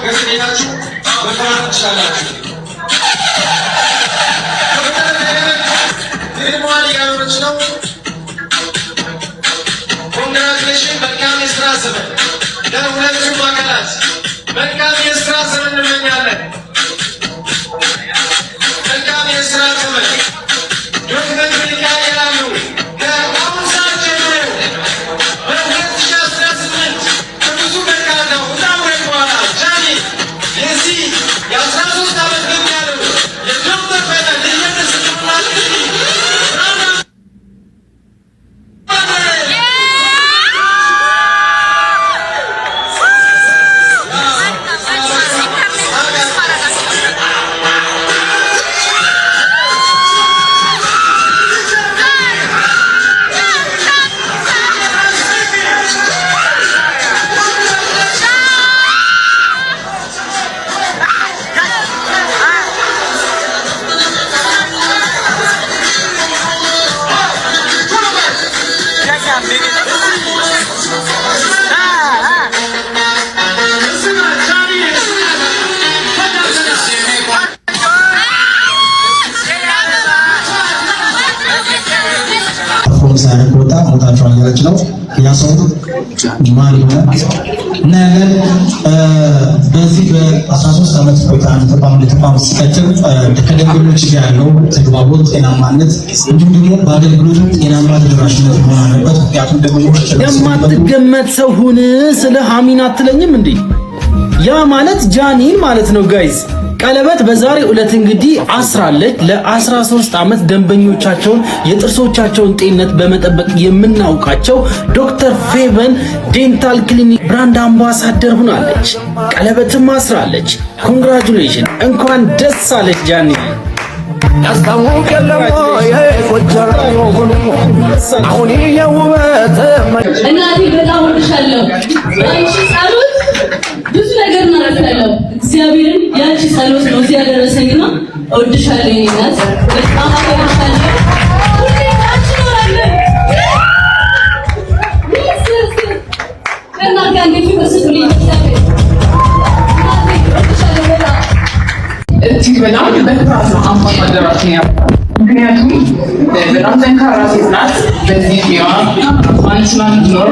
ገዝታችሁ መፈራት ትችላላችሁ። ፊልሟን እያኖረች ነው። ኮንግራቹሌሽን። መልካም የስራ ዘመን ለሁለቱም አካላት መልካም የስራ ዘመን እንመኛለን። መልካም የስራ ዘመን ዶክመንት ይካሄዳሉ። ከአሁን ሰዓት ጀምሮ በ2018 ከብዙ በርካታ ውጣ ውረድ በኋላ ጃኒ የዚህ የ13 ዓመት ገብ ያለው የዶክተር ፈጠን እየተስቅናል ሳይረክ ወጣ ሞታቸዋል ያለች ነው። ያ ሰው ማን ይሆናል እናያለን። በዚህ በ13 ዓመት ቆይታ ተቋም ሲቀጥል ከደንበኞች ጋር ያለው ተግባቦት፣ ጤናማነት እንዲሁም ደግሞ በአገልግሎቱ ጤናማ ተደራሽነት መሆን አለበት። ምክንያቱም ደንበኞች የማትገመት ሰው ሁን ስለ ሀሚን አትለኝም እንዴ? ያ ማለት ጃኒን ማለት ነው ጋይዝ። ቀለበት በዛሬው ዕለት እንግዲህ አስራለች። ለ13 ዓመት ደንበኞቻቸውን የጥርሶቻቸውን ጤንነት በመጠበቅ የምናውቃቸው ዶክተር ፌቨን ዴንታል ክሊኒክ ብራንድ አምባሳደር ሆናለች። ቀለበትም አስራለች። ኮንግራቹሌሽን፣ እንኳን ደስ አለች ጃኒ። እናቴ በጣም ወድሻለሁ። አንቺ ጸሎት ብዙ ነገር እናደርጋለሁ። እግዚአብሔርን ያንቺ ጸሎት ነው እዚህ ያደረሰኝና እወድሻለሁ። የኔ እናት በጣም አከብርሻለሁ። ሁሌ አንቺ ኖራለሁ። ከእናት ጋር እንዴት ይመስሉልኝ እግዚአብሔር እጅግ በጣም በኩራት ነው አምባሳደራችን ያው ምክንያቱም በጣም ጠንካራ ሴት ናት። በዚህ ጤዋ ራሷን ችላ የምትኖር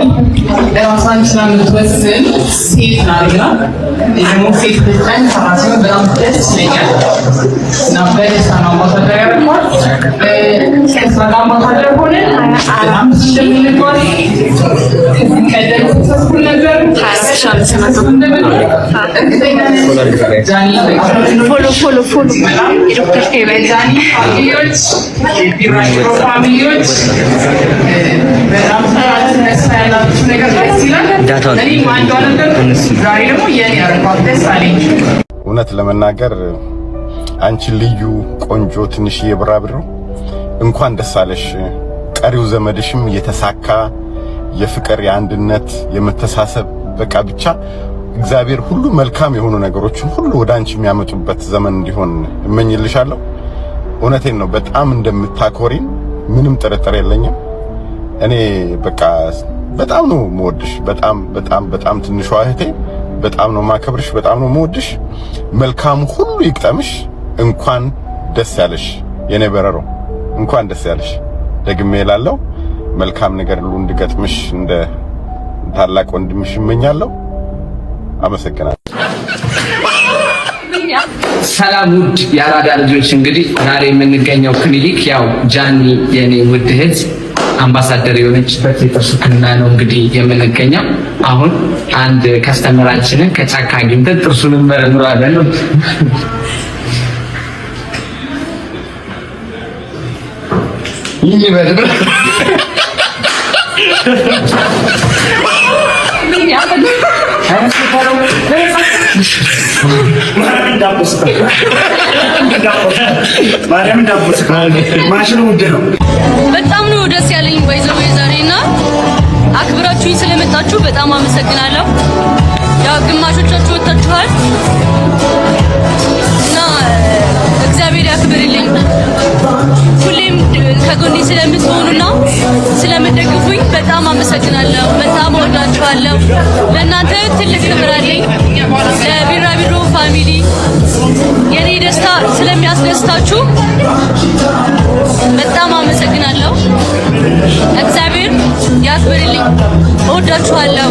ራሷን ችላ የምትወስን ሴት ናትና ደግሞ ሴት ጠንካራ ሲሆን በጣም ደስ ይለኛል እና በደስታ ነው አምባሳደር ያደርገዋል። ከስራ ጋር አምባሳደር ሆነ በጣም ብዙ እንደምንጓዝ ከዚህ ቀደም ሰክሰስፉል ነበር። ጃኒ ፎሎ የዶክተር ፌቨን ጃኒ ፋሚሊዎች የዲራይቨር ፋሚሊዎች በጣም ተነሳ ያላችሁ ነገር ደስ ይላል። እኔም አንዷ ነበር። ዛሬ ደግሞ የኔ ያረኳት ደስ አለኝ። እውነት ለመናገር አንቺ ልዩ ቆንጆ ትንሽዬ ብራብሮ እንኳን ደስ አለሽ። ቀሪው ዘመድሽም የተሳካ የፍቅር፣ የአንድነት፣ የመተሳሰብ በቃ ብቻ እግዚአብሔር ሁሉ መልካም የሆኑ ነገሮችን ሁሉ ወደ አንቺ የሚያመጡበት ዘመን እንዲሆን እመኝልሻለሁ። እውነቴን ነው። በጣም እንደምታኮሪን ምንም ጥርጥር የለኝም። እኔ በቃ በጣም ነው የምወድሽ። በጣም ትንሿ እህቴ በጣም ነው ማከብርሽ፣ በጣም ነው የምወድሽ። መልካም ሁሉ ይቅጠምሽ። እንኳን ደስ ያለሽ የኔ በረሮ፣ እንኳን ደስ ያለሽ። ደግሜ እላለሁ መልካም ነገር ሁሉ እንድገጥምሽ እንደ ታላቅ ወንድምሽ እመኛለሁ። አመሰግናለሁ። ሰላም ውድ የአራዳ ልጆች፣ እንግዲህ ዛሬ የምንገኘው ክሊኒክ ያው ጃኒ የኔ ውድ እህት አምባሳደር የሆነችበት የጥርስ ሕክምና ነው እንግዲህ የምንገኘው። አሁን አንድ ከስተመራችንን ከጫካ አግኝተን ጥርሱን እንመረምራለን። ይበል በጣም ነው ደስ ያለኝ ባይዘው ዛሬና አክብራችሁኝ ስለመጣችሁ በጣም አመሰግናለሁ። ያው ግማሾቻችሁ ወጣችኋል እና እግዚአብሔር ያክብርልኝ። ሁሌም ከጎኔ ስለምትሆኑና ስለምትደግፉኝ በጣም አመሰግናለሁ። በጣም ወዳችኋለሁ። ለእናንተ ትልቅ ክብር አለኝ። ለቢራቢሮ ፋሚሊ የኔ ደስታ ስለሚያስደስታችሁ በጣም አመሰግናለሁ። እግዚአብሔር ያክብርልኝ። እወዳችኋለሁ።